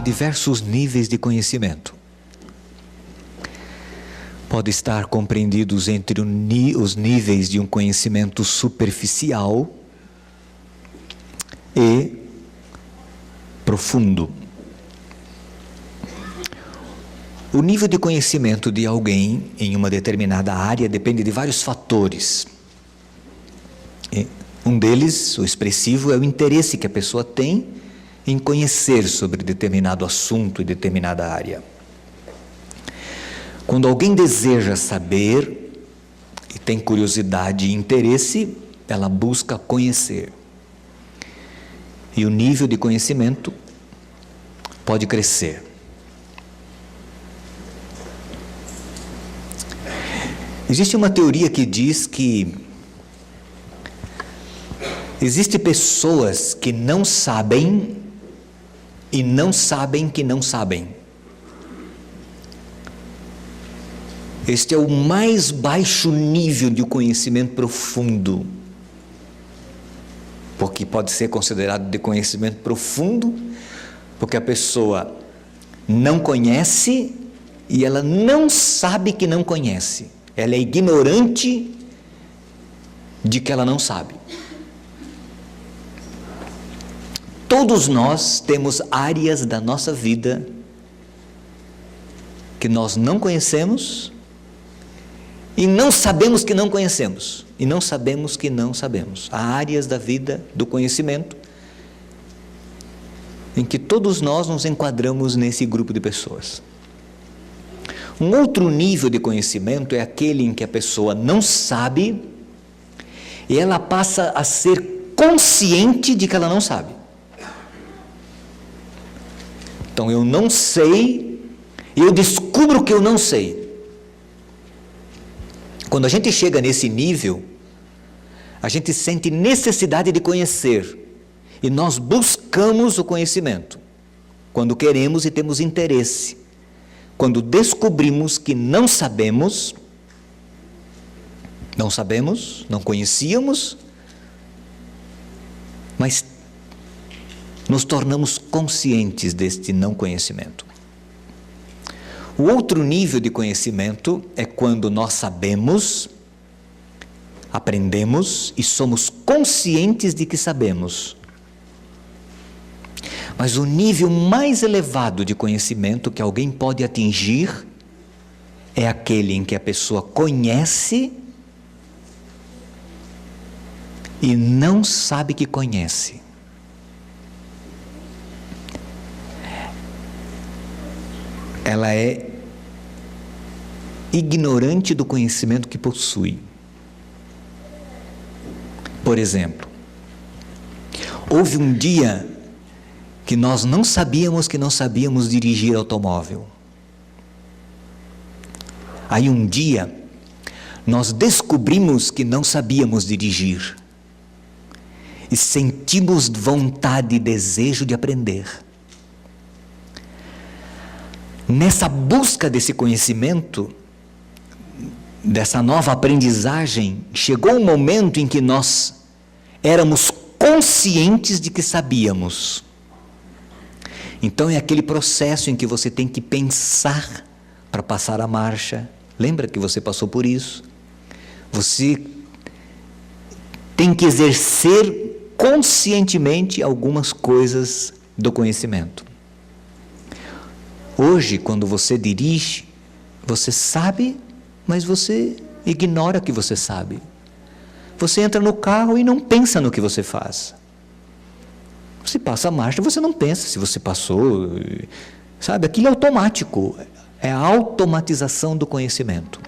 diversos níveis de conhecimento. Pode estar compreendidos entre os níveis de um conhecimento superficial e profundo. O nível de conhecimento de alguém em uma determinada área depende de vários fatores. Um deles, o expressivo, é o interesse que a pessoa tem em conhecer sobre determinado assunto e determinada área. Quando alguém deseja saber e tem curiosidade e interesse, ela busca conhecer. E o nível de conhecimento pode crescer. Existe uma teoria que diz que existem pessoas que não sabem e não sabem que não sabem. Este é o mais baixo nível de conhecimento profundo, porque pode ser considerado de conhecimento profundo, porque a pessoa não conhece e ela não sabe que não conhece. Ela é ignorante de que ela não sabe. Todos nós temos áreas da nossa vida que nós não conhecemos e não sabemos que não conhecemos. E não sabemos que não sabemos. Há áreas da vida, do conhecimento, em que todos nós nos enquadramos nesse grupo de pessoas. Um outro nível de conhecimento é aquele em que a pessoa não sabe e ela passa a ser consciente de que ela não sabe. Então eu não sei e eu descubro que eu não sei. Quando a gente chega nesse nível, a gente sente necessidade de conhecer e nós buscamos o conhecimento quando queremos e temos interesse. Quando descobrimos que não sabemos, não conhecíamos, mas nos tornamos conscientes deste não conhecimento. O outro nível de conhecimento é quando nós sabemos, aprendemos e somos conscientes de que sabemos. Mas o nível mais elevado de conhecimento que alguém pode atingir é aquele em que a pessoa conhece e não sabe que conhece. Ela é ignorante do conhecimento que possui. Por exemplo, houve um dia que nós não sabíamos que não sabíamos dirigir automóvel. Aí um dia, nós descobrimos que não sabíamos dirigir. E sentimos vontade e desejo de aprender. Nessa busca desse conhecimento, dessa nova aprendizagem, chegou um momento em que nós éramos conscientes de que sabíamos. Então é aquele processo em que você tem que pensar para passar a marcha. Lembra que você passou por isso? Você tem que exercer conscientemente algumas coisas do conhecimento. Hoje, quando você dirige, você sabe, mas você ignora que você sabe. Você entra no carro e não pensa no que você faz. Você passa a marcha, você não pensa se você passou, sabe? Aquilo é automático, é a automatização do conhecimento.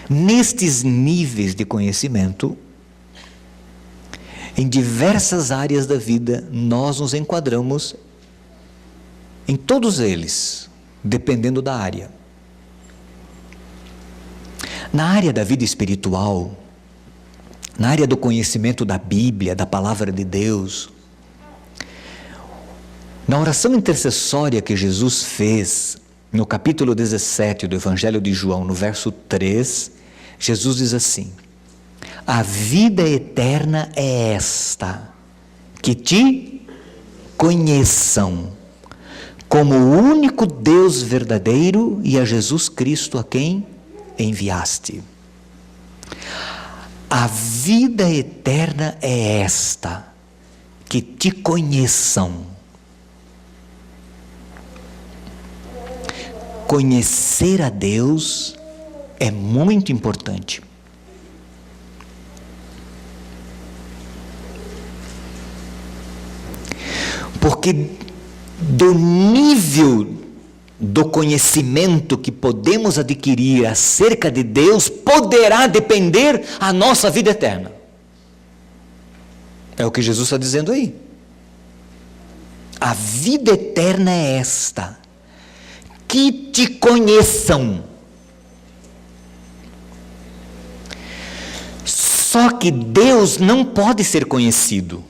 Nestes níveis de conhecimento, em diversas áreas da vida, nós nos enquadramos em todos eles, dependendo da área. Na área da vida espiritual, na área do conhecimento da Bíblia, da Palavra de Deus, na oração intercessória que Jesus fez, no capítulo 17 do Evangelho de João, no verso 3, Jesus diz assim: a vida eterna é esta, que te conheçam, como o único Deus verdadeiro e a Jesus Cristo a quem enviaste. A vida eterna é esta, que te conheçam. Conhecer a Deus é muito importante. Porque do nível do conhecimento que podemos adquirir acerca de Deus, poderá depender a nossa vida eterna. É o que Jesus está dizendo aí. A vida eterna é esta, que te conheçam. Só que Deus não pode ser conhecido.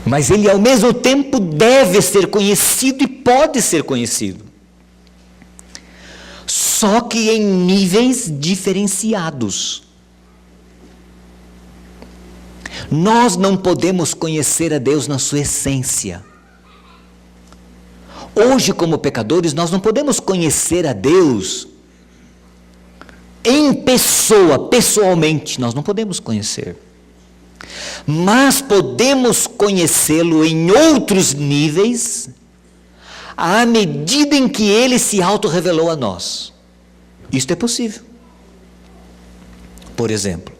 Mas Ele ao mesmo tempo deve ser conhecido e pode ser conhecido. Só que em níveis diferenciados. Nós não podemos conhecer a Deus na sua essência. Hoje, como pecadores, nós não podemos conhecer a Deus em pessoa, pessoalmente, nós não podemos conhecer. Mas podemos conhecê-lo em outros níveis, à medida em que ele se auto-revelou a nós. Isto é possível. Por exemplo,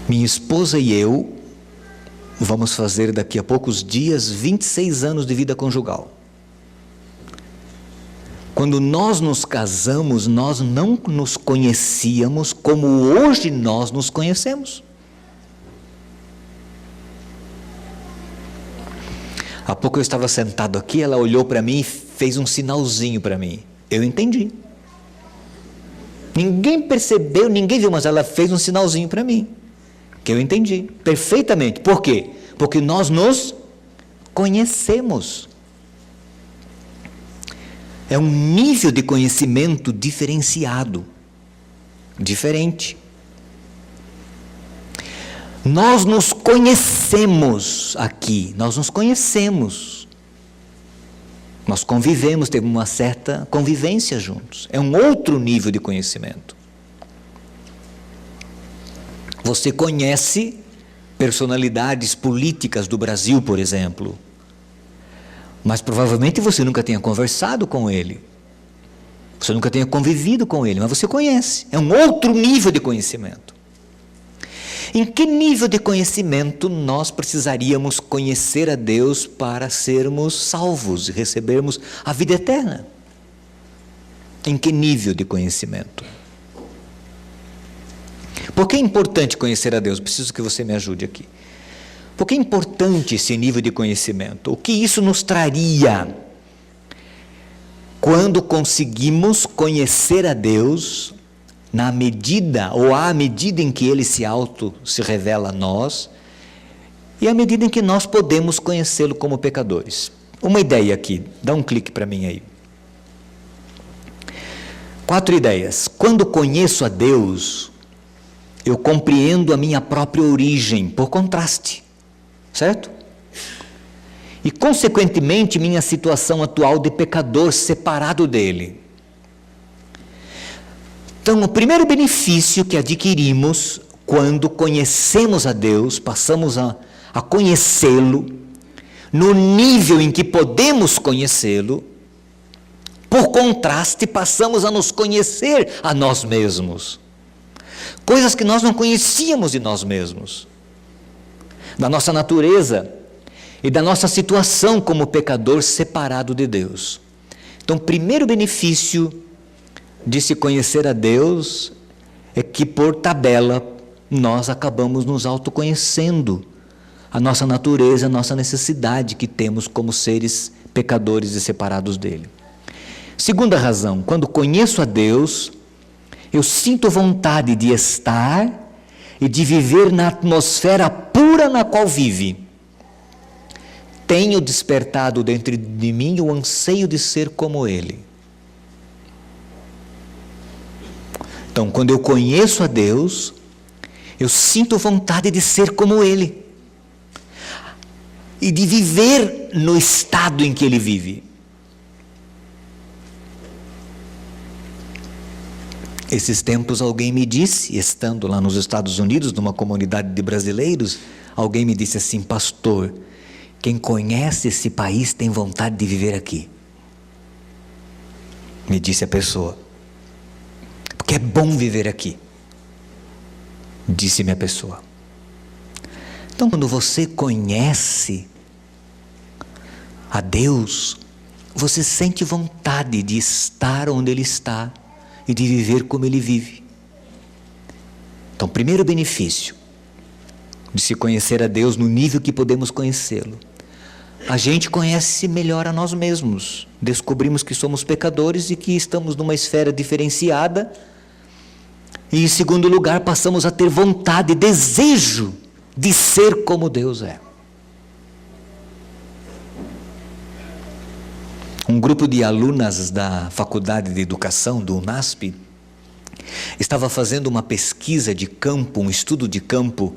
minha esposa e eu vamos fazer daqui a poucos dias 26 anos de vida conjugal. Quando nós nos casamos, nós não nos conhecíamos como hoje nós nos conhecemos. Há pouco eu estava sentado aqui, ela olhou para mim e fez um sinalzinho para mim. Eu entendi. Ninguém percebeu, ninguém viu, mas ela fez um sinalzinho para mim, que eu entendi perfeitamente. Por quê? Porque nós nos conhecemos. É um nível de conhecimento diferenciado, diferente. Nós nos conhecemos aqui, nós nos conhecemos. Nós convivemos, temos uma certa convivência juntos. É um outro nível de conhecimento. Você conhece personalidades políticas do Brasil, por exemplo. Mas provavelmente você nunca tenha conversado com ele. Você nunca tenha convivido com ele, mas você conhece. É um outro nível de conhecimento. Em que nível de conhecimento nós precisaríamos conhecer a Deus para sermos salvos e recebermos a vida eterna? Em que nível de conhecimento? Por que é importante conhecer a Deus? Preciso que você me ajude aqui. Por que é importante esse nível de conhecimento? O que isso nos traria quando conseguimos conhecer a Deus na medida, ou à medida em que Ele se revela a nós, e à medida em que nós podemos conhecê-lo como pecadores? Uma ideia aqui, dá um clique para mim aí. 4 ideias. Quando conheço a Deus, eu compreendo a minha própria origem, por contraste. Certo? E, consequentemente, minha situação atual de pecador separado dele. Então, o primeiro benefício que adquirimos quando conhecemos a Deus, passamos a conhecê-lo, no nível em que podemos conhecê-lo, por contraste, passamos a nos conhecer a nós mesmos. Coisas que nós não conhecíamos de nós mesmos. Da nossa natureza e da nossa situação como pecador separado de Deus. Então, o primeiro benefício de se conhecer a Deus é que, por tabela, nós acabamos nos autoconhecendo a nossa natureza, a nossa necessidade que temos como seres pecadores e separados dele. Segunda razão, quando conheço a Deus, eu sinto vontade de estar e de viver na atmosfera pura na qual vive. Tenho despertado dentro de mim o anseio de ser como Ele. Então, quando eu conheço a Deus, eu sinto vontade de ser como Ele e de viver no estado em que Ele vive. Esses tempos alguém me disse, estando lá nos Estados Unidos, numa comunidade de brasileiros, alguém me disse assim: pastor, quem conhece esse país tem vontade de viver aqui. Me disse a pessoa. Porque é bom viver aqui. Disse-me a pessoa. Então, quando você conhece a Deus, você sente vontade de estar onde Ele está e de viver como Ele vive. Então, primeiro benefício de se conhecer a Deus no nível que podemos conhecê-lo: a gente conhece melhor a nós mesmos, descobrimos que somos pecadores e que estamos numa esfera diferenciada, e em segundo lugar passamos a ter vontade, desejo de ser como Deus é. Um grupo de alunas da Faculdade de Educação, do UNASP, estava fazendo uma pesquisa de campo, um estudo de campo,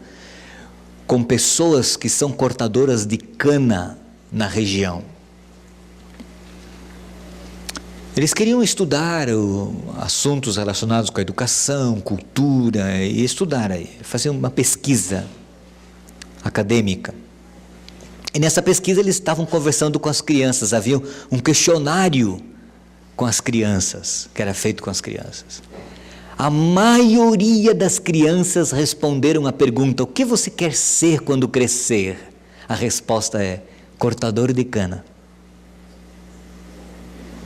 com pessoas que são cortadoras de cana na região. Eles queriam estudar assuntos relacionados com a educação, cultura, e estudar aí, fazer uma pesquisa acadêmica. E nessa pesquisa eles estavam conversando com as crianças, havia um questionário com as crianças, que era feito com as crianças. A maioria das crianças responderam a pergunta: o que você quer ser quando crescer? A resposta é: cortador de cana.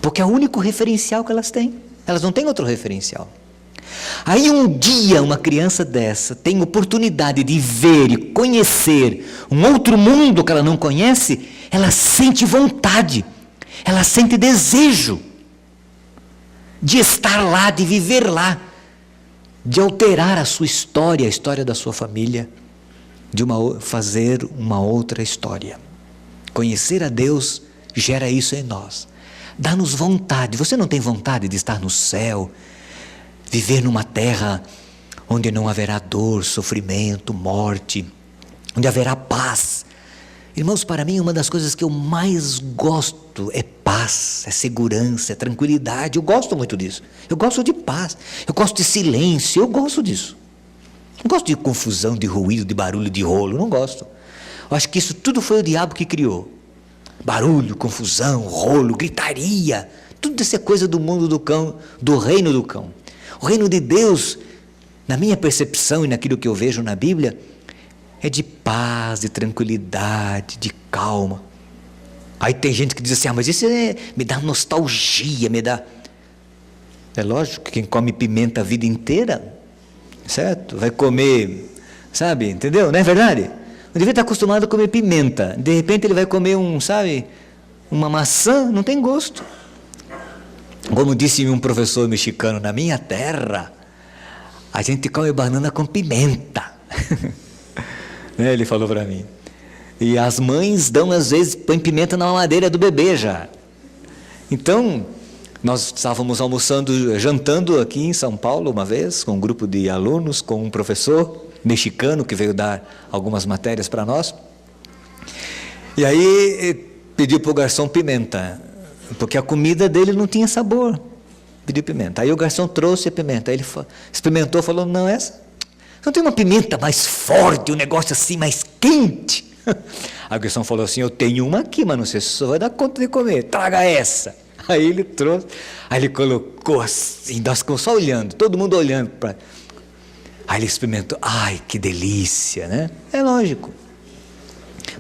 Porque é o único referencial que elas têm. Elas não têm outro referencial. Aí um dia uma criança dessa tem oportunidade de ver e conhecer um outro mundo que ela não conhece, ela sente vontade, ela sente desejo de estar lá, de viver lá, de alterar a sua história, a história da sua família, de fazer uma outra história. Conhecer a Deus gera isso em nós. Dá-nos vontade. Você não tem vontade de estar no céu, viver numa terra onde não haverá dor, sofrimento, morte, onde haverá paz? Irmãos, para mim uma das coisas que eu mais gosto é paz, é segurança, é tranquilidade. Eu gosto muito disso. Eu gosto de paz, eu gosto de silêncio, eu gosto disso. Não gosto de confusão, de ruído, de barulho, de rolo, não gosto. Eu acho que isso tudo foi o diabo que criou. Barulho, confusão, rolo, gritaria, tudo isso é coisa do mundo do cão, do reino do cão. O reino de Deus, na minha percepção e naquilo que eu vejo na Bíblia, é de paz, de tranquilidade, de calma. Aí tem gente que diz assim: mas isso me dá nostalgia, me dá... É lógico que quem come pimenta a vida inteira, certo? Vai comer, sabe, entendeu? Não é verdade? Ele devia estar acostumado a comer pimenta. De repente ele vai comer uma maçã, não tem gosto. Como disse um professor mexicano: na minha terra, a gente come banana com pimenta. Ele falou para mim. E as mães dão, às vezes, põem pimenta na mamadeira do bebê já. Então, nós estávamos jantando aqui em São Paulo uma vez, com um grupo de alunos, com um professor mexicano que veio dar algumas matérias para nós. E aí pediu para o garçom pimenta, porque a comida dele não tinha sabor. Pediu pimenta. Aí o garçom trouxe a pimenta. Aí ele experimentou, falou: não, essa não tem uma pimenta mais forte, um negócio assim mais quente? Aí o garçom falou assim: eu tenho uma aqui, mas não sei se o senhor vai dar conta de comer, traga essa. Aí ele trouxe, aí ele colocou assim, nós ficamos só olhando, todo mundo olhando para... Aí ele experimentou, ai, que delícia, né? É lógico.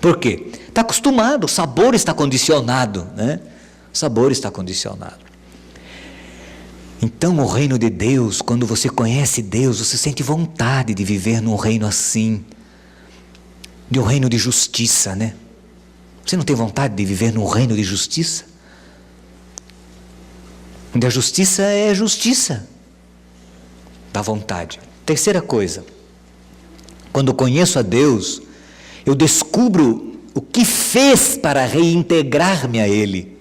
Por quê? Está acostumado, o sabor está condicionado, né? O sabor está condicionado. Então, o reino de Deus, quando você conhece Deus, você sente vontade de viver num reino assim, de um reino de justiça, né? Você não tem vontade de viver num reino de justiça? Onde a justiça é justiça. Dá vontade. Terceira coisa, quando conheço a Deus, eu descubro o que fez para reintegrar-me a Ele.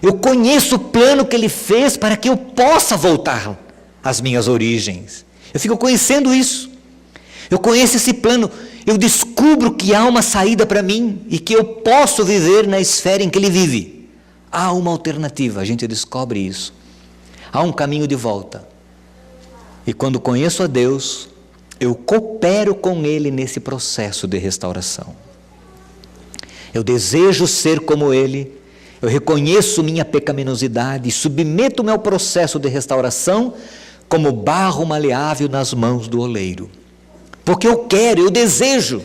Eu conheço o plano que Ele fez para que eu possa voltar as minhas origens. Eu fico conhecendo isso. Eu conheço esse plano. Eu descubro que há uma saída para mim e que eu posso viver na esfera em que ele vive. Há uma alternativa, a gente descobre isso. Há um caminho de volta. E quando conheço a Deus, eu coopero com Ele nesse processo de restauração. Eu desejo ser como Ele, eu reconheço minha pecaminosidade e submeto-me ao processo de restauração como barro maleável nas mãos do oleiro. Porque eu quero, eu desejo.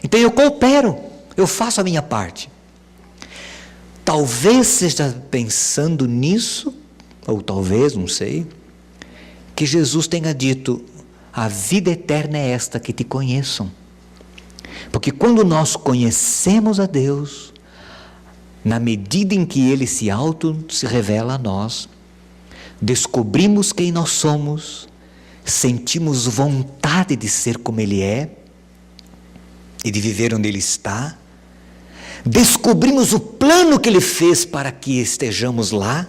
Então eu coopero, eu faço a minha parte. Talvez você esteja pensando nisso, ou talvez, não sei, que Jesus tenha dito: a vida eterna é esta, que te conheçam. Porque quando nós conhecemos a Deus, na medida em que Ele se revela a nós, descobrimos quem nós somos, sentimos vontade de ser como Ele é e de viver onde Ele está, descobrimos o plano que Ele fez para que estejamos lá,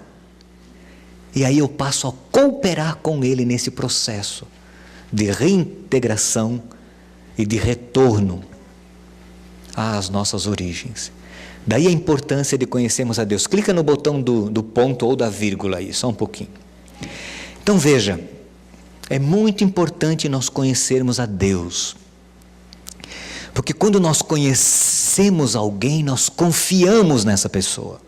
e aí eu passo a cooperar com Ele nesse processo de reintegração e de retorno às nossas origens. Daí a importância de conhecermos a Deus. Clica no botão do ponto ou da vírgula aí, só um pouquinho. Então veja, é muito importante nós conhecermos a Deus. Porque quando nós conhecemos alguém, nós confiamos nessa pessoa.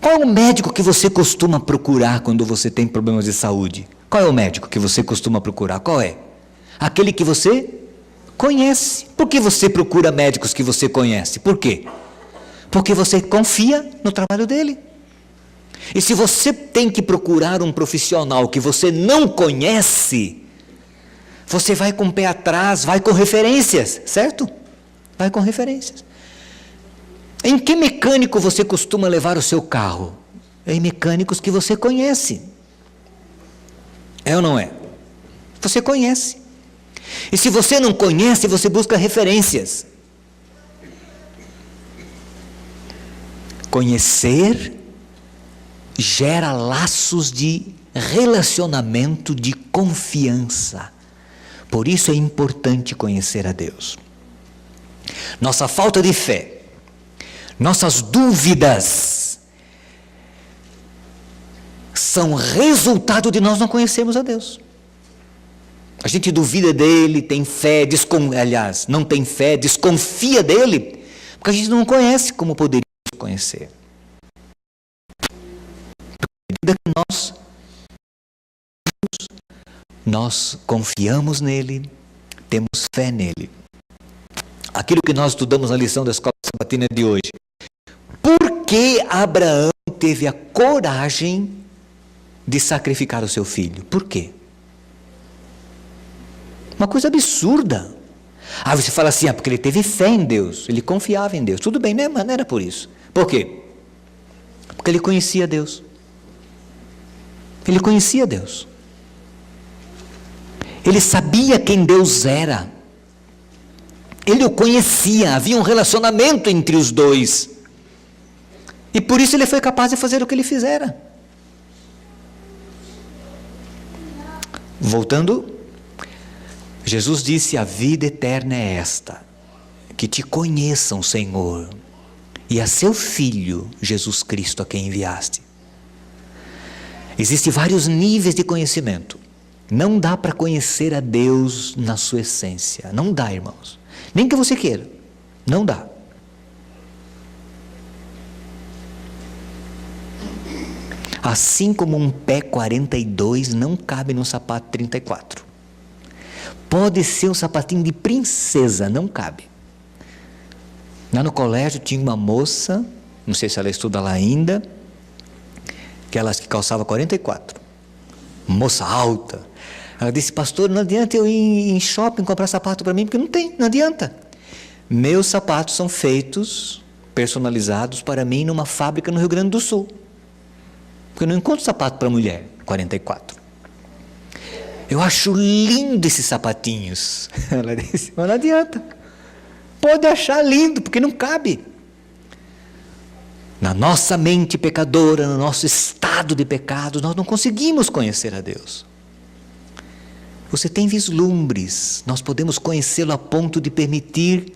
Qual é o médico que você costuma procurar quando você tem problemas de saúde? Qual é o médico que você costuma procurar? Qual é? Aquele que você conhece. Por que você procura médicos que você conhece? Por quê? Porque você confia no trabalho dele. E se você tem que procurar um profissional que você não conhece, você vai com o pé atrás, vai com referências, certo? Vai com referências. Em que mecânico você costuma levar o seu carro? Em mecânicos que você conhece. É ou não é? Você conhece. E se você não conhece, você busca referências. Conhecer gera laços de relacionamento, de confiança. Por isso é importante conhecer a Deus. Nossa falta de fé, nossas dúvidas, são resultado de nós não conhecermos a Deus. A gente duvida dele, tem fé, não tem fé, desconfia dele, porque a gente não conhece como poderíamos conhecer. À medida que nós confiamos nele, temos fé nele. Aquilo que nós estudamos na lição da Escola Sabatina de hoje. Por que Abraão teve a coragem de sacrificar o seu filho? Por quê? Uma coisa absurda. Você fala assim, porque ele teve fé em Deus, ele confiava em Deus. Tudo bem, né? Mas não era por isso. Por quê? Porque ele conhecia Deus. Ele conhecia Deus. Ele sabia quem Deus era. Ele o conhecia, havia um relacionamento entre os dois. E por isso ele foi capaz de fazer o que ele fizera. Voltando, Jesus disse: a vida eterna é esta, que te conheçam, Senhor, e a seu Filho, Jesus Cristo, a quem enviaste. Existem vários níveis de conhecimento. Não dá para conhecer a Deus na sua essência. Não dá, irmãos. Nem que você queira. Não dá. Assim como um pé 42 não cabe num sapato 34. Pode ser um sapatinho de princesa, não cabe. Lá no colégio tinha uma moça, não sei se ela estuda lá ainda, aquelas que calçava 44. Moça alta. Ela disse: pastor, não adianta eu ir em shopping comprar sapato para mim, porque não adianta. Meus sapatos são feitos, personalizados para mim numa fábrica no Rio Grande do Sul. Porque eu não encontro sapato para mulher, 44. Eu acho lindo esses sapatinhos. Ela disse: mas não adianta. Pode achar lindo, porque não cabe. Na nossa mente pecadora, no nosso estado de pecado, nós não conseguimos conhecer a Deus. Você tem vislumbres, nós podemos conhecê-lo a ponto de permitir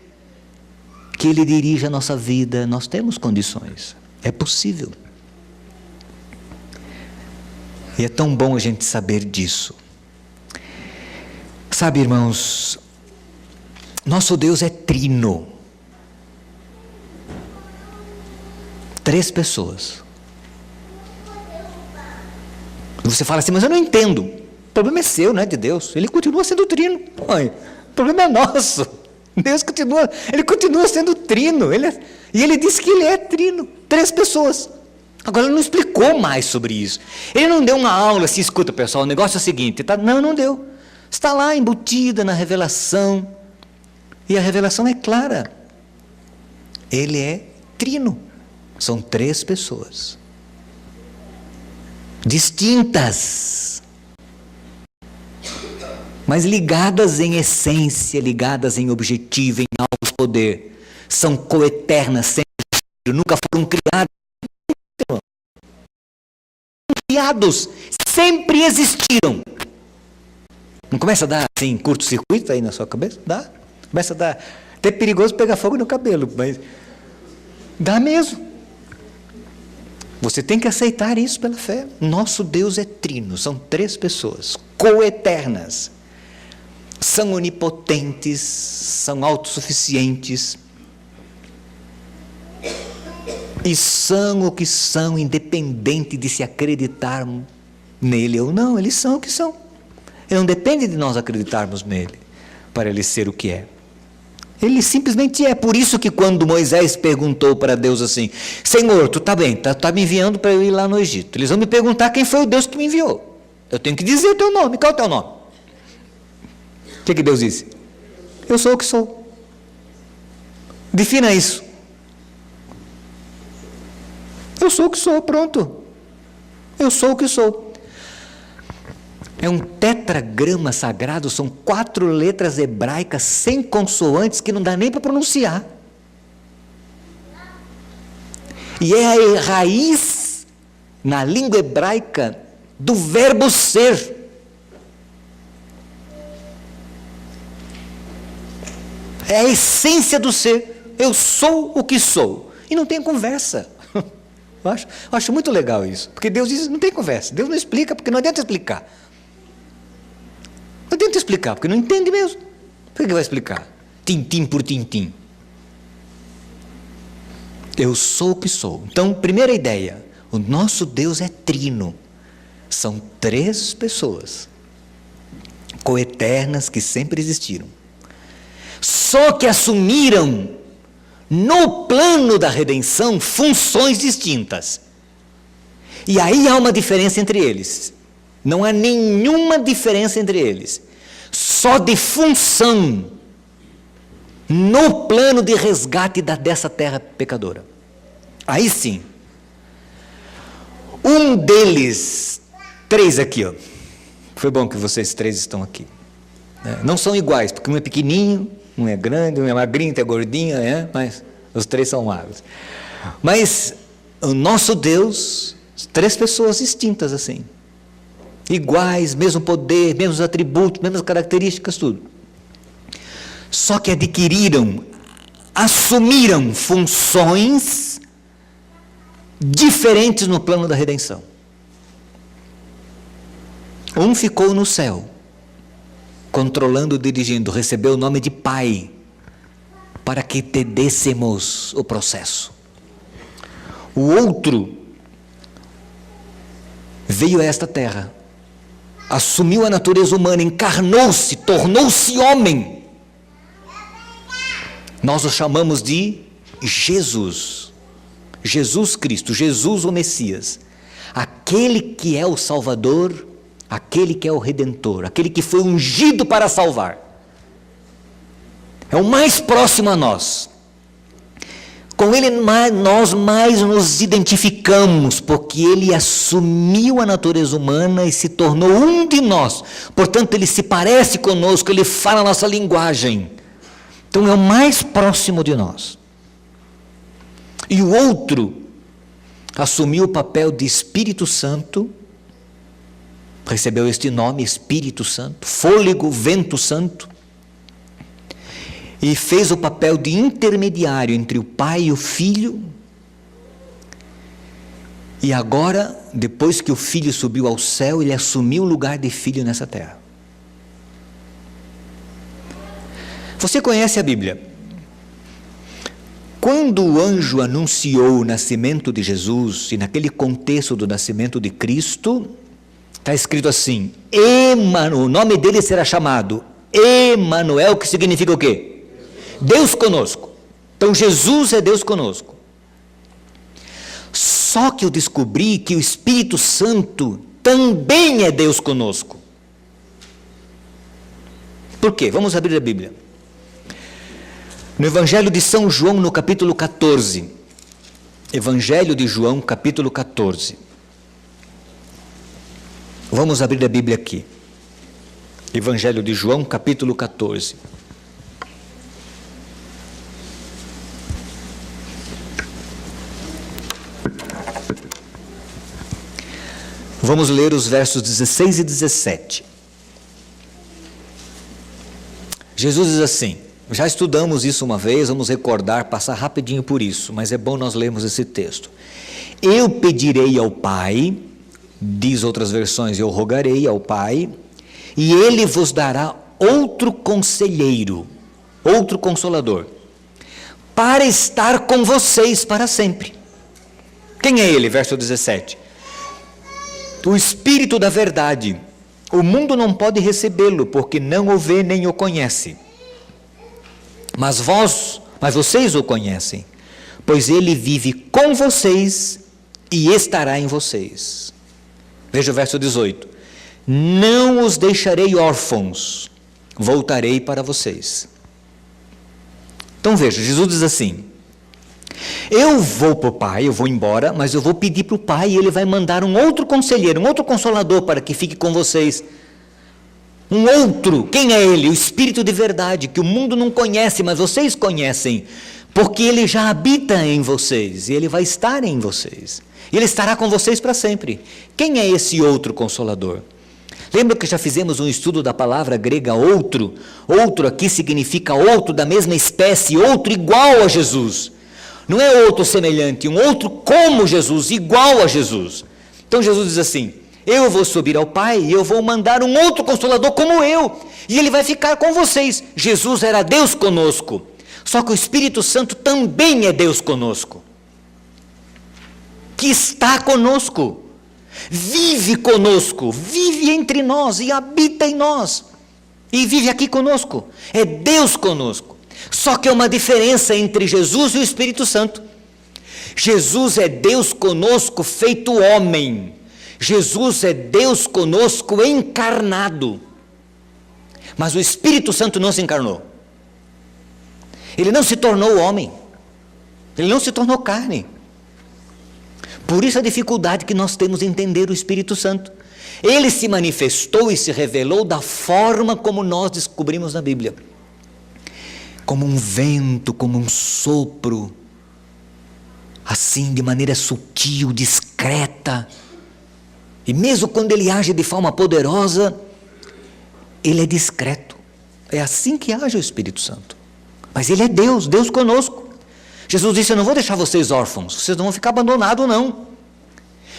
que Ele dirija a nossa vida, nós temos condições, é possível. E é tão bom a gente saber disso. Sabe, irmãos, nosso Deus é trino. 3 pessoas. Você fala assim, mas eu não entendo. O problema é seu, não é de Deus. Ele continua sendo trino. Mãe, o problema é nosso. Deus continua sendo trino. E ele disse que ele é trino. 3 pessoas. Agora ele não explicou mais sobre isso. Ele não deu uma aula assim, escuta pessoal, o negócio é o seguinte. Não deu. Está lá embutida na revelação. E a revelação é clara. Ele é trino. São 3 pessoas. Distintas. Mas ligadas em essência, ligadas em objetivo, em alto poder. São coeternas, sempre nunca foram criadas. Criados, sempre existiram. Não começa a dar assim, curto-circuito aí na sua cabeça? Dá. Começa a dar. Até perigoso pegar fogo no cabelo, mas dá mesmo. Você tem que aceitar isso pela fé. Nosso Deus é trino, são 3 pessoas, coeternas. São onipotentes, são autossuficientes. E são o que são, independente de se acreditar nele ou não. Eles são o que são. Ele não depende de nós acreditarmos nele, para ele ser o que é. Ele simplesmente é. Por isso que quando Moisés perguntou para Deus assim, Senhor, tu está bem, tá me enviando para eu ir lá no Egito. Eles vão me perguntar quem foi o Deus que me enviou. Eu tenho que dizer o teu nome. Qual é o teu nome? O que Deus disse? Eu sou o que sou. Defina isso. Eu sou o que sou, pronto. Eu sou o que sou. É um tetragrama sagrado, são 4 letras hebraicas sem consoantes que não dá nem para pronunciar. E é a raiz na língua hebraica do verbo ser. É a essência do ser. Eu sou o que sou. E não tem conversa. Eu acho muito legal isso. Porque Deus diz, não tem conversa. Deus não explica, porque não adianta explicar. Não adianta explicar, porque não entende mesmo. Por que vai explicar? Tintim por tintim. Eu sou o que sou. Então, primeira ideia. O nosso Deus é trino. São 3 pessoas. Coeternas que sempre existiram. Só que assumiram, no plano da redenção, funções distintas. E aí há uma diferença entre eles. Não há nenhuma diferença entre eles. Só de função no plano de resgate dessa terra pecadora. Aí sim. Um deles, 3 aqui, ó. Foi bom que vocês 3 estão aqui. Não são iguais, porque um é pequenininho, um é grande, um é magrinho, outro é gordinho, mas os 3 são magros. Mas o nosso Deus, 3 pessoas distintas assim. Iguais, mesmo poder, mesmos atributos, mesmas características, tudo. Só que assumiram funções diferentes no plano da redenção. Um ficou no céu, controlando, dirigindo, recebeu o nome de Pai, para que entendêssemos o processo. O outro veio a esta terra, assumiu a natureza humana, encarnou-se, tornou-se homem. Nós o chamamos de Jesus. Jesus Cristo, Jesus o Messias. Aquele que é o Salvador, aquele que é o Redentor, aquele que foi ungido para salvar. É o mais próximo a nós. Com ele nós mais nos identificamos, porque ele assumiu a natureza humana e se tornou um de nós. Portanto, ele se parece conosco, ele fala a nossa linguagem. Então, é o mais próximo de nós. E o outro assumiu o papel de Espírito Santo, recebeu este nome, Espírito Santo, fôlego, vento santo, e fez o papel de intermediário entre o Pai e o Filho. E agora, depois que o Filho subiu ao céu, ele assumiu o lugar de Filho nessa terra. Você conhece a Bíblia? Quando o anjo anunciou o nascimento de Jesus, e naquele contexto do nascimento de Cristo, está escrito assim: Emanuel, o nome dele será chamado Emanuel, que significa o quê? Deus conosco. Então Jesus é Deus conosco. Só que eu descobri que o Espírito Santo também é Deus conosco. Por quê? Vamos abrir a Bíblia. No Evangelho de São João, no capítulo 14. Evangelho de João, capítulo 14. Vamos abrir a Bíblia aqui. Evangelho de João, capítulo 14. Vamos ler os versos 16 e 17. Jesus diz assim, já estudamos isso uma vez, vamos recordar, passar rapidinho por isso, mas é bom nós lermos esse texto. Eu pedirei ao Pai, diz outras versões, eu rogarei ao Pai, e Ele vos dará outro conselheiro, outro consolador, para estar com vocês para sempre. Quem é Ele? Verso 17. O Espírito da verdade, o mundo não pode recebê-lo, porque não o vê nem o conhece. Mas vocês o conhecem, pois ele vive com vocês e estará em vocês. Veja o verso 18. Não os deixarei órfãos, voltarei para vocês. Então veja, Jesus diz assim, eu vou para o Pai, eu vou embora, mas eu vou pedir para o Pai e Ele vai mandar um outro conselheiro, um outro consolador para que fique com vocês. Um outro, quem é Ele? O Espírito de verdade, que o mundo não conhece, mas vocês conhecem, porque Ele já habita em vocês, e Ele vai estar em vocês. Ele estará com vocês para sempre. Quem é esse outro consolador? Lembra que já fizemos um estudo da palavra grega outro? Outro aqui significa outro da mesma espécie, outro igual a Jesus. Não é outro semelhante, um outro como Jesus, igual a Jesus. Então Jesus diz assim, eu vou subir ao Pai e eu vou mandar um outro consolador como eu, e ele vai ficar com vocês. Jesus era Deus conosco, só que o Espírito Santo também é Deus conosco, que está conosco, vive conosco, vive entre nós e habita em nós, e vive aqui conosco, é Deus conosco. Só que é uma diferença entre Jesus e o Espírito Santo. Jesus é Deus conosco feito homem. Jesus é Deus conosco encarnado. Mas o Espírito Santo não se encarnou. Ele não se tornou homem. Ele não se tornou carne. Por isso a dificuldade que nós temos em entender o Espírito Santo. Ele se manifestou e se revelou da forma como nós descobrimos na Bíblia. Como um vento, como um sopro, assim de maneira sutil, discreta, e mesmo quando ele age de forma poderosa, ele é discreto, é assim que age o Espírito Santo, mas ele é Deus, Deus conosco. Jesus disse, eu não vou deixar vocês órfãos, vocês não vão ficar abandonados não,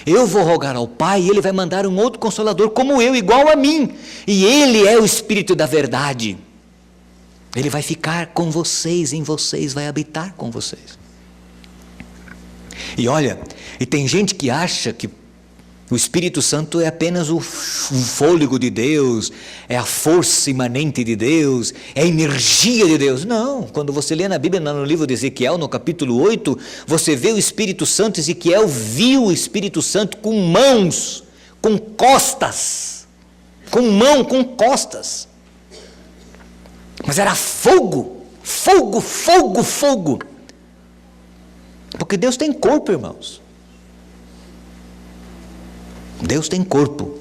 eu vou rogar ao Pai e Ele vai mandar um outro Consolador como eu, igual a mim, e Ele é o Espírito da verdade. Ele vai ficar com vocês, em vocês, vai habitar com vocês. E olha, e tem gente que acha que o Espírito Santo é apenas o fôlego de Deus, é a força imanente de Deus, é a energia de Deus. Não, quando você lê na Bíblia, no livro de Ezequiel, no capítulo 8, você vê o Espírito Santo, Ezequiel viu o Espírito Santo com mãos, com costas, com costas. Mas era fogo, fogo, fogo, fogo. Porque Deus tem corpo, irmãos. Deus tem corpo.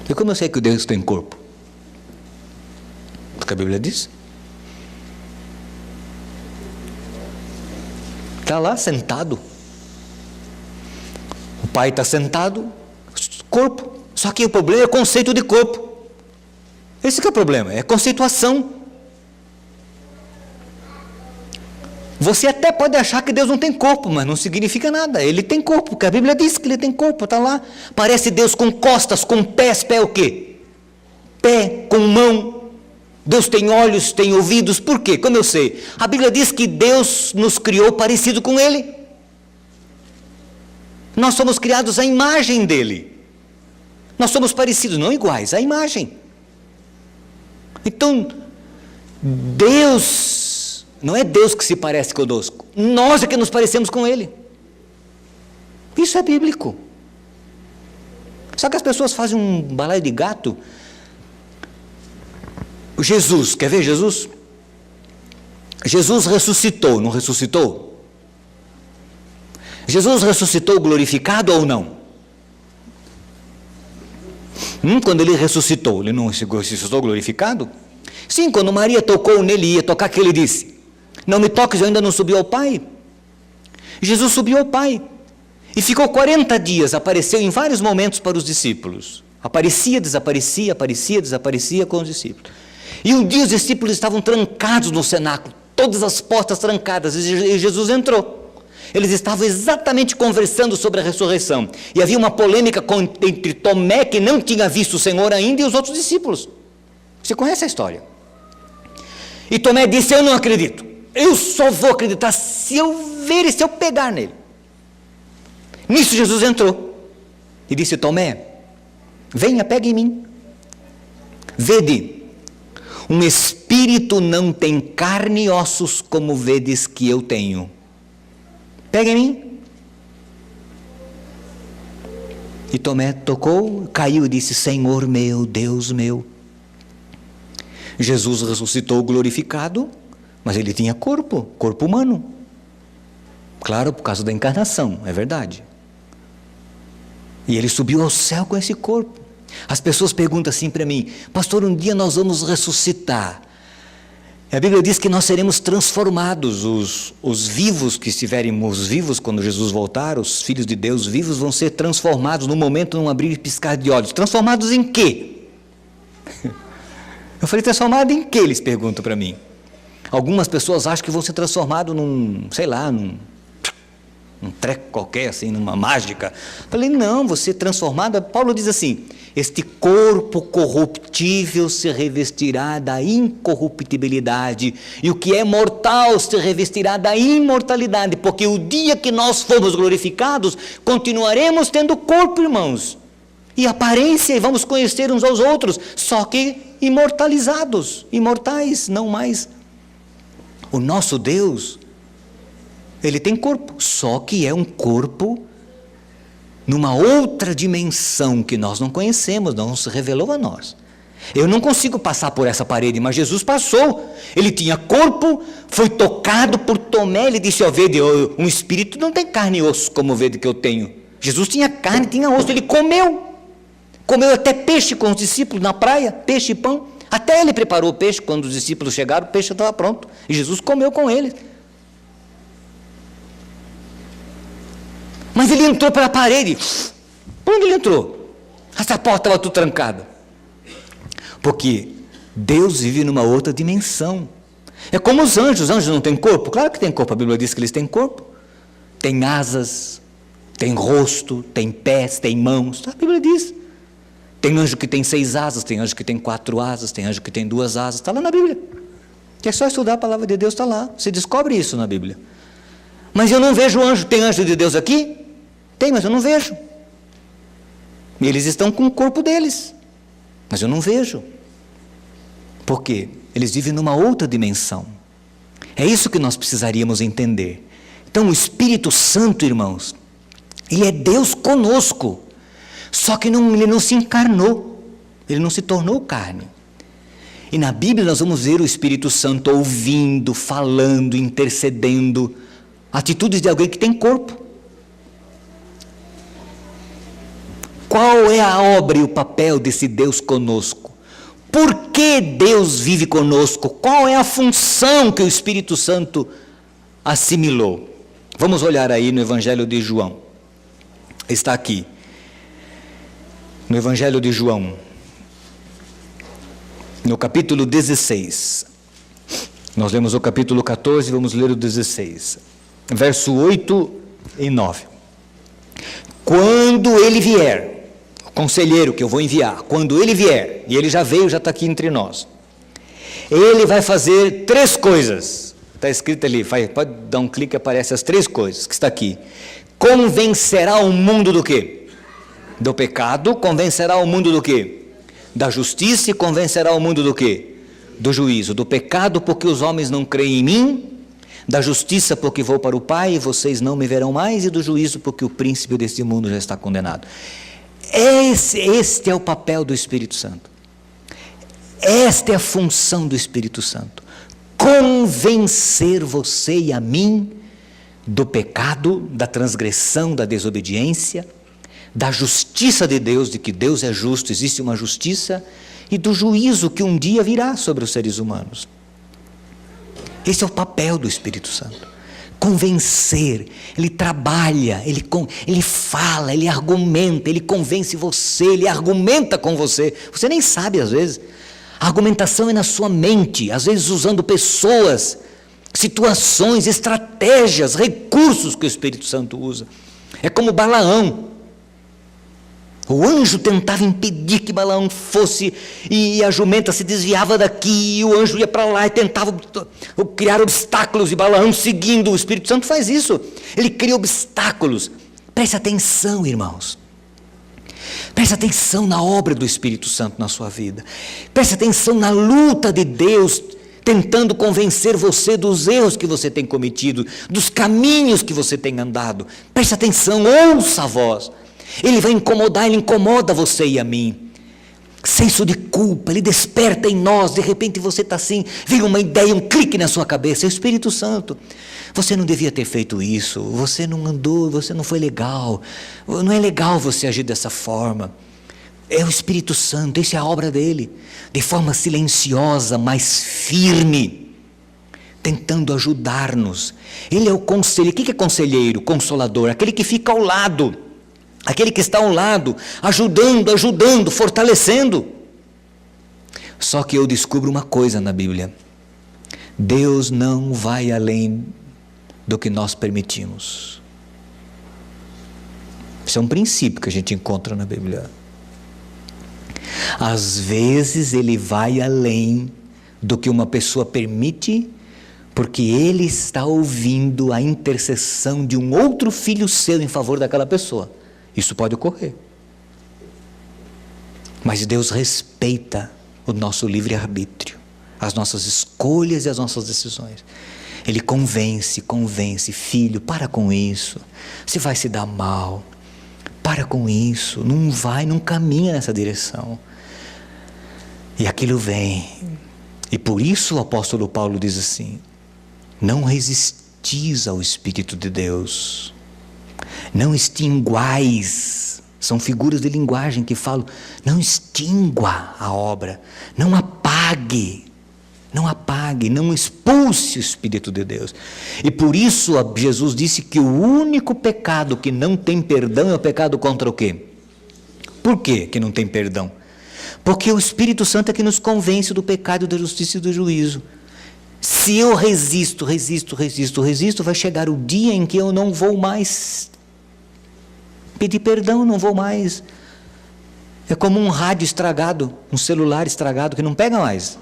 E como eu sei que Deus tem corpo? Porque a Bíblia diz. Está lá sentado. O Pai está sentado, corpo. Só que o problema é o conceito de corpo. Esse que é o problema, é conceituação. Você até pode achar que Deus não tem corpo, mas não significa nada. Ele tem corpo, porque a Bíblia diz que ele tem corpo, está lá. Parece Deus com costas, com pés. Pé o quê? Pé com mão. Deus tem olhos, tem ouvidos. Por quê? Como eu sei? A Bíblia diz que Deus nos criou parecido com Ele. Nós somos criados à imagem dEle. Nós somos parecidos, não iguais, à imagem. Então, Deus, não é Deus que se parece conosco, nós é que nos parecemos com Ele. Isso é bíblico. Só que as pessoas fazem um balaio de gato. Jesus, quer ver Jesus? Jesus ressuscitou, não ressuscitou? Jesus ressuscitou glorificado ou não? Quando ele ressuscitou, ele não ressuscitou glorificado? Sim, quando Maria tocou nele, ia tocar, que ele disse: não me toques, eu ainda não subi ao Pai. Jesus subiu ao Pai e ficou 40 dias, apareceu em vários momentos para os discípulos. Aparecia, desaparecia, aparecia, desaparecia com os discípulos. E um dia os discípulos estavam trancados no cenáculo, todas as portas trancadas, e Jesus entrou. Eles estavam exatamente conversando sobre a ressurreição. E havia uma polêmica entre Tomé, que não tinha visto o Senhor ainda, e os outros discípulos. Você conhece a história? E Tomé disse: eu não acredito. Eu só vou acreditar se eu ver e se eu pegar nele. Nisso Jesus entrou e disse: Tomé, venha, pegue em mim. Vede, um espírito não tem carne e ossos como vedes que eu tenho. Pega em mim. E Tomé tocou, caiu e disse: Senhor meu, Deus meu. Jesus ressuscitou glorificado, mas ele tinha corpo humano. Claro, por causa da encarnação, é verdade. E ele subiu ao céu com esse corpo. As pessoas perguntam assim para mim: pastor, um dia nós vamos ressuscitar. A Bíblia diz que nós seremos transformados, os vivos que estiverem, os vivos quando Jesus voltar, os filhos de Deus vivos vão ser transformados no momento, num abrir e piscar de olhos. Transformados em quê? Eu falei: transformado em quê? Eles perguntam para mim. Algumas pessoas acham que vão ser transformados num treco qualquer, assim, numa mágica. Eu falei: não, você transformado, Paulo diz assim: este corpo corruptível se revestirá da incorruptibilidade, e o que é mortal se revestirá da imortalidade, porque o dia que nós formos glorificados, continuaremos tendo corpo, irmãos, e aparência, e vamos conhecer uns aos outros, só que imortalizados, imortais, não mais. O nosso Deus, ele tem corpo, só que é um corpo numa outra dimensão que nós não conhecemos, não se revelou a nós. Eu não consigo passar por essa parede, mas Jesus passou. Ele tinha corpo, foi tocado por Tomé, ele disse: ó, vede, um espírito não tem carne e osso como vede que eu tenho. Jesus tinha carne, tinha osso, ele comeu até peixe com os discípulos na praia, peixe e pão. Até ele preparou o peixe, quando os discípulos chegaram, o peixe estava pronto, e Jesus comeu com eles. Mas ele entrou pela parede. Por onde ele entrou? Essa porta estava tudo trancada. Porque Deus vive numa outra dimensão. É como os anjos não têm corpo? Claro que tem corpo, a Bíblia diz que eles têm corpo. Tem asas, tem rosto, tem pés, tem mãos, a Bíblia diz. Tem anjo que tem 6 asas, tem anjo que tem 4 asas, tem anjo que tem 2 asas, está lá na Bíblia. É só estudar a palavra de Deus, está lá. Você descobre isso na Bíblia. Mas eu não vejo anjo. Tem anjo de Deus aqui? Tem, mas eu não vejo. E eles estão com o corpo deles, mas eu não vejo. Por quê? Eles vivem numa outra dimensão. É isso que nós precisaríamos entender. Então o Espírito Santo, irmãos, ele é Deus conosco, só que ele não se encarnou, ele não se tornou carne. E na Bíblia nós vamos ver o Espírito Santo ouvindo, falando, intercedendo, atitudes de alguém que tem corpo. Qual é a obra e o papel desse Deus conosco? Por que Deus vive conosco? Qual é a função que o Espírito Santo assimilou? Vamos olhar aí no Evangelho de João. Está aqui. No Evangelho de João, no capítulo 16. Nós lemos o capítulo 14, vamos ler o 16. Verso 8 e 9. Quando ele vier, o conselheiro que eu vou enviar, quando ele vier, e ele já veio, já está aqui entre nós, ele vai fazer 3 coisas. Está escrito ali, pode dar um clique, aparece as 3 coisas que está aqui. Convencerá o mundo do quê? Do pecado. Convencerá o mundo do quê? Da justiça. E convencerá o mundo do quê? Do juízo. Do pecado, porque os homens não creem em mim. Da justiça, porque vou para o Pai e vocês não me verão mais. E do juízo, porque o príncipe deste mundo já está condenado. Este é o papel do Espírito Santo. Esta é a função do Espírito Santo. Convencer você e a mim do pecado, da transgressão, da desobediência, da justiça de Deus, de que Deus é justo, existe uma justiça, e do juízo que um dia virá sobre os seres humanos. Esse é o papel do Espírito Santo. Convencer, ele trabalha, ele fala, ele argumenta, ele convence você, ele argumenta com você. Você nem sabe às vezes. A argumentação é na sua mente, às vezes usando pessoas, situações, estratégias, recursos que o Espírito Santo usa. É como Balaão. O anjo tentava impedir que Balaão fosse, e a jumenta se desviava daqui, e o anjo ia para lá e tentava criar obstáculos, e Balaão seguindo. O Espírito Santo faz isso, ele cria obstáculos. Preste atenção, irmãos. Preste atenção na obra do Espírito Santo na sua vida. Preste atenção na luta de Deus, tentando convencer você dos erros que você tem cometido, dos caminhos que você tem andado. Preste atenção, ouça a voz. Ele vai incomodar, ele incomoda você e a mim. Senso de culpa, ele desperta em nós. De repente você está assim, vem uma ideia, um clique na sua cabeça. É o Espírito Santo. Você não devia ter feito isso, você não andou, você não foi legal. Não é legal você agir dessa forma. É o Espírito Santo, essa é a obra dele. De forma silenciosa, mas firme, tentando ajudar-nos. Ele é o conselheiro. O que é conselheiro? Consolador, aquele que fica ao lado. Aquele que está ao lado, ajudando, fortalecendo. Só que eu descubro uma coisa na Bíblia. Deus não vai além do que nós permitimos. Isso é um princípio que a gente encontra na Bíblia. Às vezes ele vai além do que uma pessoa permite, porque ele está ouvindo a intercessão de um outro filho seu em favor daquela pessoa. Isso pode ocorrer. Mas Deus respeita o nosso livre-arbítrio, as nossas escolhas e as nossas decisões. Ele convence, filho, para com isso, você vai se dar mal, para com isso, não caminha nessa direção. E aquilo vem, e por isso o apóstolo Paulo diz assim: não resistis ao Espírito de Deus, não extinguais, são figuras de linguagem que falam, não extingua a obra, não apague, não expulse o Espírito de Deus. E por isso Jesus disse que o único pecado que não tem perdão é o pecado contra o quê? Por quê que não tem perdão? Porque o Espírito Santo é que nos convence do pecado, da justiça e do juízo. Se eu resisto, vai chegar o dia em que eu não vou mais pedir perdão, não vou mais. É como um rádio estragado, um celular estragado que não pega mais.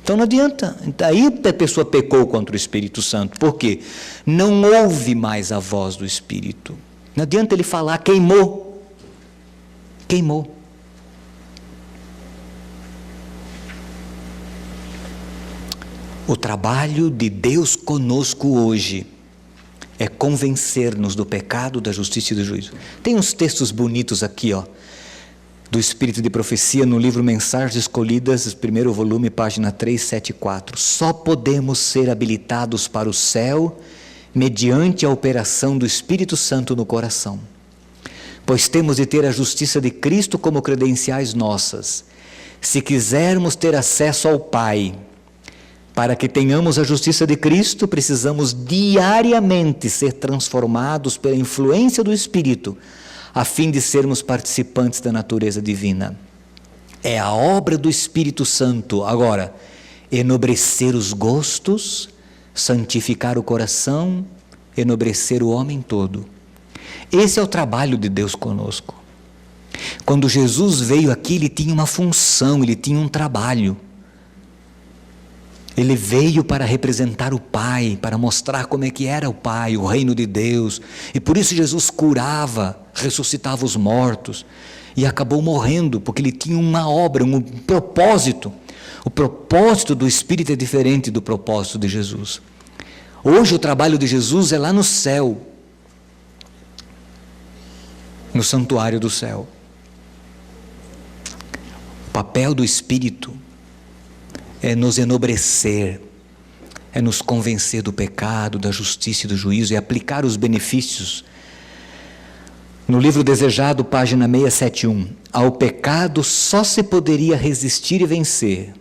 Então não adianta. Aí a pessoa pecou contra o Espírito Santo. Por quê? Não ouve mais a voz do Espírito. Não adianta ele falar, queimou. O trabalho de Deus conosco hoje é convencer-nos do pecado, da justiça e do juízo. Tem uns textos bonitos aqui, do Espírito de Profecia, no livro Mensagens Escolhidas, primeiro volume, página 374. Só podemos ser habilitados para o céu mediante a operação do Espírito Santo no coração. Pois temos de ter a justiça de Cristo como credenciais nossas. Se quisermos ter acesso ao Pai, Para que tenhamos a justiça de Cristo, precisamos diariamente ser transformados pela influência do Espírito, a fim de sermos participantes da natureza divina. É a obra do Espírito Santo, agora, enobrecer os gostos, santificar o coração, enobrecer o homem todo. Esse é o trabalho de Deus conosco. Quando Jesus veio aqui, ele tinha uma função, ele tinha um trabalho. Ele veio para representar o Pai, para mostrar como é que era o Pai, o reino de Deus. E por isso Jesus curava, ressuscitava os mortos. E acabou morrendo, porque ele tinha uma obra, um propósito. O propósito do Espírito é diferente do propósito de Jesus. Hoje o trabalho de Jesus é lá no céu, no santuário do céu. O papel do Espírito é nos enobrecer, é nos convencer do pecado, da justiça e do juízo, e aplicar os benefícios. No livro Desejado, página 671, ao pecado só se poderia resistir e vencer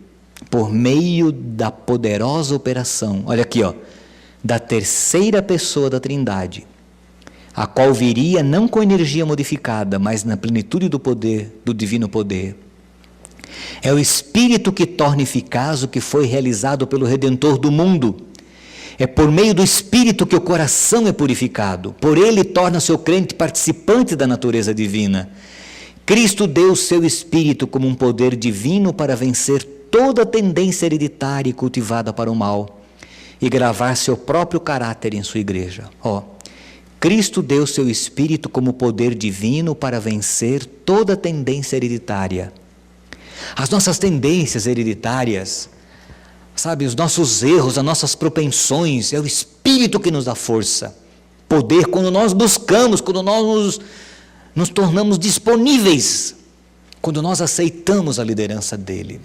por meio da poderosa operação, olha aqui, da terceira pessoa da Trindade, a qual viria não com energia modificada, mas na plenitude do poder, do divino poder. É o Espírito que torna eficaz o que foi realizado pelo Redentor do mundo. É por meio do Espírito que o coração é purificado. Por ele torna-se o crente participante da natureza divina. Cristo deu o seu Espírito como um poder divino para vencer toda tendência hereditária e cultivada para o mal e gravar seu próprio caráter em sua igreja. Cristo deu o seu Espírito como poder divino para vencer toda tendência hereditária. As nossas tendências hereditárias, sabe, os nossos erros, as nossas propensões, é o Espírito que nos dá força, poder, quando nós buscamos, quando nós nos tornamos disponíveis, quando nós aceitamos a liderança dele.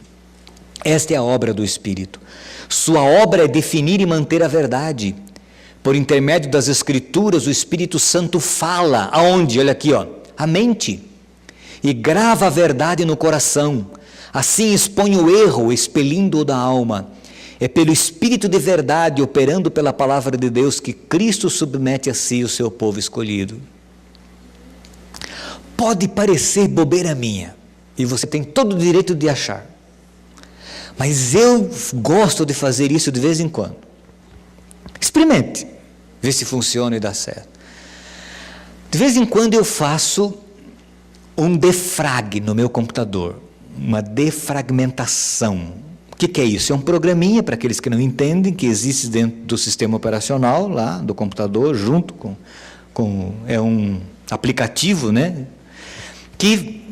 Esta é a obra do Espírito. Sua obra é definir e manter a verdade. Por intermédio das Escrituras, o Espírito Santo fala, aonde? Olha aqui, a mente, e grava a verdade no coração. Assim expõe o erro, expelindo-o da alma. É pelo Espírito de verdade, operando pela palavra de Deus, que Cristo submete a si o seu povo escolhido. Pode parecer bobeira minha, e você tem todo o direito de achar, mas eu gosto de fazer isso de vez em quando. Experimente, vê se funciona e dá certo. De vez em quando eu faço um defrag no meu computador, uma defragmentação. O que é isso? É um programinha, para aqueles que não entendem, que existe dentro do sistema operacional, lá do computador, junto com é um aplicativo, né, que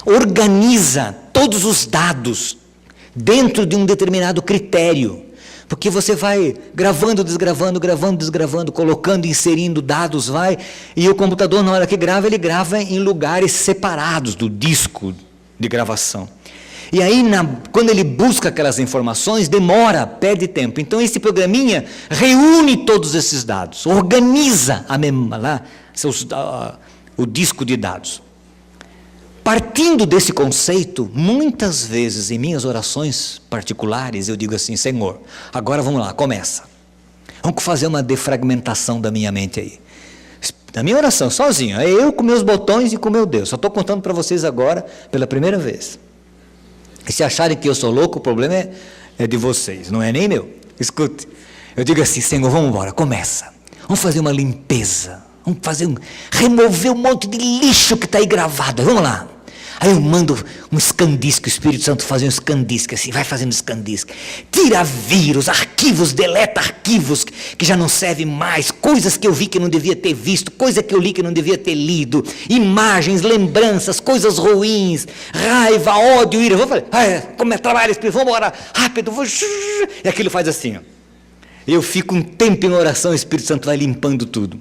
organiza todos os dados dentro de um determinado critério, porque você vai gravando, desgravando, colocando, inserindo dados, e o computador, na hora que grava, ele grava em lugares separados do disco de gravação. E aí, quando ele busca aquelas informações, demora, perde tempo. Então, esse programinha reúne todos esses dados, organiza o disco de dados. Partindo desse conceito, muitas vezes em minhas orações particulares, eu digo assim: Senhor, agora vamos lá, começa. Vamos fazer uma defragmentação da minha mente aí. Na minha oração, sozinho, é eu com meus botões e com meu Deus. Só estou contando para vocês agora pela primeira vez. E se acharem que eu sou louco, o problema é de vocês, não é nem meu. Escute, eu digo assim: Senhor, vamos embora, começa. Vamos fazer uma limpeza. Vamos remover um monte de lixo que está aí gravado. Vamos lá. Aí eu mando um escandisque, o Espírito Santo faz um escandisque assim, vai fazendo escandisque. Tira vírus, arquivos, deleta arquivos que já não servem mais, coisas que eu vi que não devia ter visto, coisa que eu li que não devia ter lido, imagens, lembranças, coisas ruins, raiva, ódio, ira. Vamos fazer, como é trabalho, Espírito, vamos orar, rápido, e aquilo faz assim. Eu fico um tempo em oração, o Espírito Santo vai limpando tudo.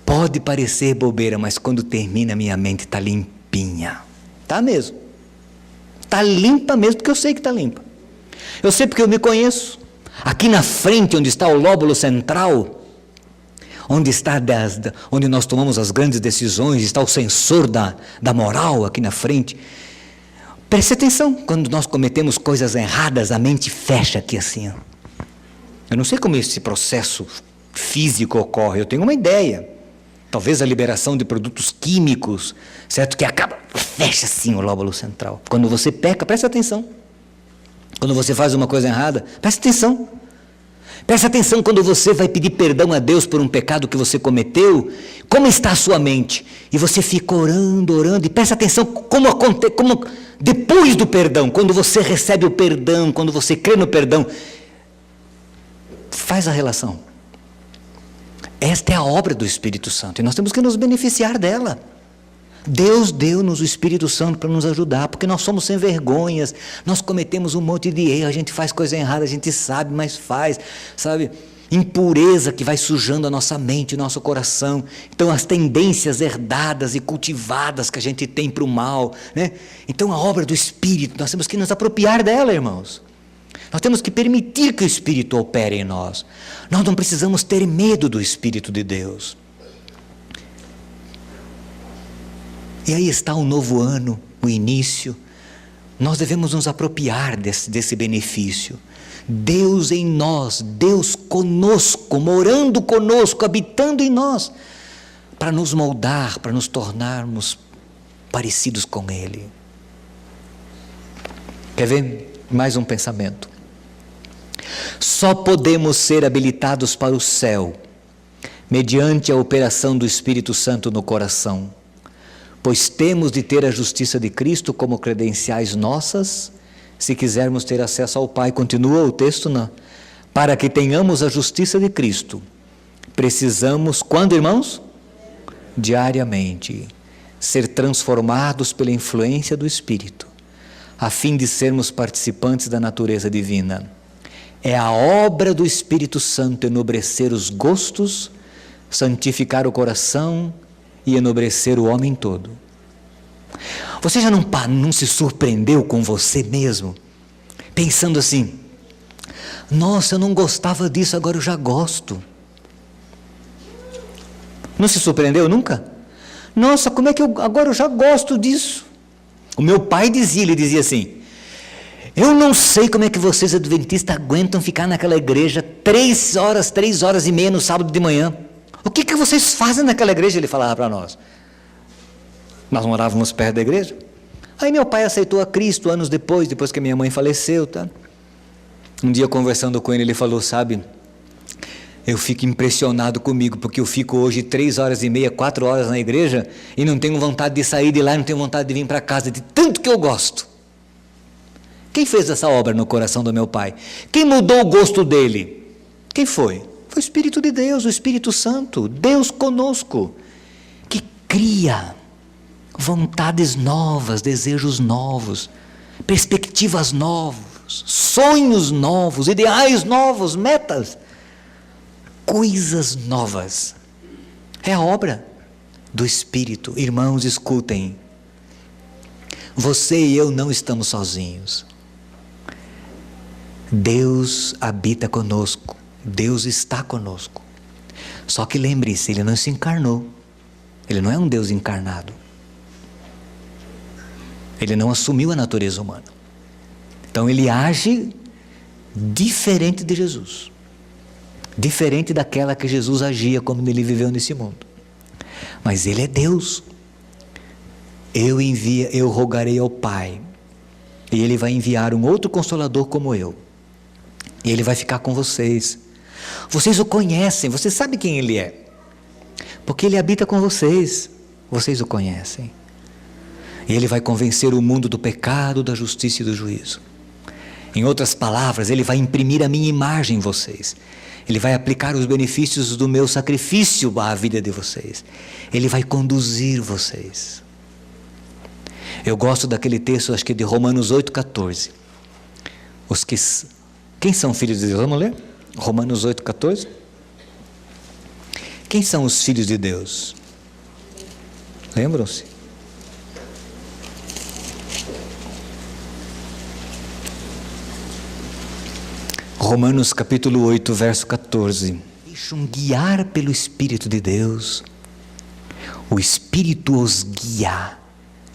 Pode parecer bobeira, mas quando termina, minha mente está limpinha. Está mesmo. Está limpa mesmo, porque eu sei que está limpa. Eu sei porque eu me conheço. Aqui na frente, onde está o lóbulo central, onde nós tomamos as grandes decisões, está o sensor da moral aqui na frente. Preste atenção, quando nós cometemos coisas erradas, a mente fecha aqui assim. Ó. Eu não sei como esse processo físico ocorre, eu tenho uma ideia. Talvez a liberação de produtos químicos, certo? Que acaba, fecha assim o lóbulo central. Quando você peca, preste atenção. Quando você faz uma coisa errada, preste atenção. Preste atenção quando você vai pedir perdão a Deus por um pecado que você cometeu, como está a sua mente? E você fica orando, orando, e preste atenção como depois do perdão, quando você recebe o perdão, quando você crê no perdão, faz a relação. Esta é a obra do Espírito Santo, e nós temos que nos beneficiar dela. Deus deu-nos o Espírito Santo para nos ajudar, porque nós somos sem vergonhas, nós cometemos um monte de erro, a gente faz coisa errada, a gente sabe, mas faz, sabe? Impureza que vai sujando a nossa mente, o nosso coração. Então as tendências herdadas e cultivadas que a gente tem para o mal, né? Então a obra do Espírito, nós temos que nos apropriar dela, irmãos. Nós temos que permitir que o Espírito opere em nós. Nós não precisamos ter medo do Espírito de Deus. E aí está o novo ano, o início. Nós devemos nos apropriar desse benefício. Deus em nós, Deus conosco, morando conosco, habitando em nós, para nos moldar, para nos tornarmos parecidos com Ele. Quer ver? Mais um pensamento. Só podemos ser habilitados para o céu mediante a operação do Espírito Santo no coração, pois temos de ter a justiça de Cristo como credenciais nossas, se quisermos ter acesso ao Pai. Continua o texto, não? Para que tenhamos a justiça de Cristo, precisamos, quando, irmãos? Diariamente, ser transformados pela influência do Espírito, a fim de sermos participantes da natureza divina. É a obra do Espírito Santo enobrecer os gostos, santificar o coração e enobrecer o homem todo. Você já não se surpreendeu com você mesmo? Pensando assim, nossa, eu não gostava disso, agora eu já gosto. Não se surpreendeu nunca? Nossa, como é que agora eu já gosto disso? O meu pai ele dizia assim, eu não sei como é que vocês adventistas aguentam ficar naquela igreja 3 horas e meia no sábado de manhã. O que vocês fazem naquela igreja? Ele falava para nós. Nós morávamos perto da igreja. Aí meu pai aceitou a Cristo anos depois que a minha mãe faleceu. Tá? Um dia conversando com ele, ele falou, sabe, eu fico impressionado comigo, porque eu fico hoje 3 horas e meia, 4 horas na igreja, e não tenho vontade de sair de lá, não tenho vontade de vir para casa, de tanto que eu gosto. Quem fez essa obra no coração do meu pai? Quem mudou o gosto dele? Quem foi? Foi o Espírito de Deus, o Espírito Santo, Deus conosco, que cria vontades novas, desejos novos, perspectivas novas, sonhos novos, ideais novos, metas, coisas novas. É a obra do Espírito. Irmãos, escutem, você e eu não estamos sozinhos. Deus habita conosco, Deus está conosco. Só que lembre-se, Ele não se encarnou, Ele não é um Deus encarnado. Ele não assumiu a natureza humana. Então Ele age diferente de Jesus, diferente daquela que Jesus agia quando Ele viveu nesse mundo. Mas Ele é Deus. Eu rogarei ao Pai, e Ele vai enviar um outro Consolador como eu, e Ele vai ficar com vocês. Vocês o conhecem, vocês sabem quem Ele é, porque Ele habita com vocês, vocês o conhecem. E Ele vai convencer o mundo do pecado, da justiça e do juízo. Em outras palavras, Ele vai imprimir a minha imagem em vocês. Ele vai aplicar os benefícios do meu sacrifício à vida de vocês. Ele vai conduzir vocês. Eu gosto daquele texto, acho que de Romanos 8,14. Quem são filhos de Deus? Vamos ler? Romanos 8,14. Quem são os filhos de Deus? Lembram-se? Romanos capítulo 8, verso 14. Deixam guiar pelo Espírito de Deus. O Espírito os guia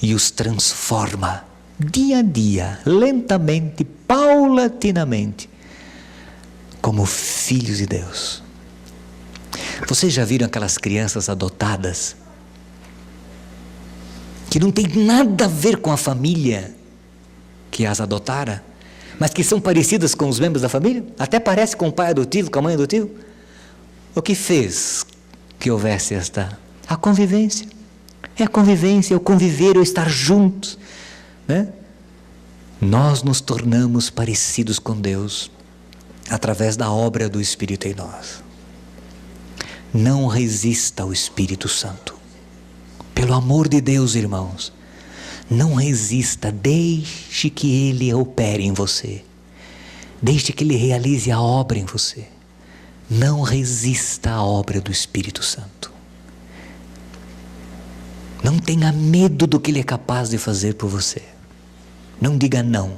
e os transforma dia a dia, lentamente, paulatinamente, como filhos de Deus. Vocês já viram aquelas crianças adotadas? Que não tem nada a ver com a família que as adotara, mas que são parecidas com os membros da família? Até parece com o pai adotivo, com a mãe adotiva? O que fez que houvesse a convivência? É a convivência, é o conviver, é o estar juntos, né? Nós nos tornamos parecidos com Deus através da obra do Espírito em nós. Não resista ao Espírito Santo. Pelo amor de Deus, irmãos, não resista, deixe que Ele opere em você. Deixe que Ele realize a obra em você. Não resista à obra do Espírito Santo. Não tenha medo do que Ele é capaz de fazer por você. Não diga não.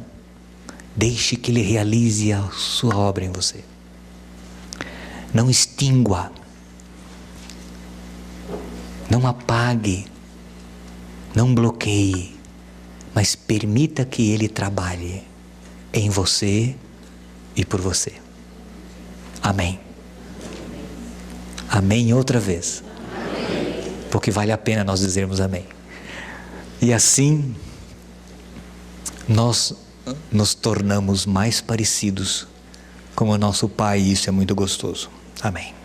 Deixe que Ele realize a sua obra em você. Não extingua. Não apague. Não bloqueie. Mas permita que Ele trabalhe em você e por você. Amém. Amém outra vez. Amém. Porque vale a pena nós dizermos amém. E assim, nós nos tornamos mais parecidos com o nosso Pai, e isso é muito gostoso. Amém.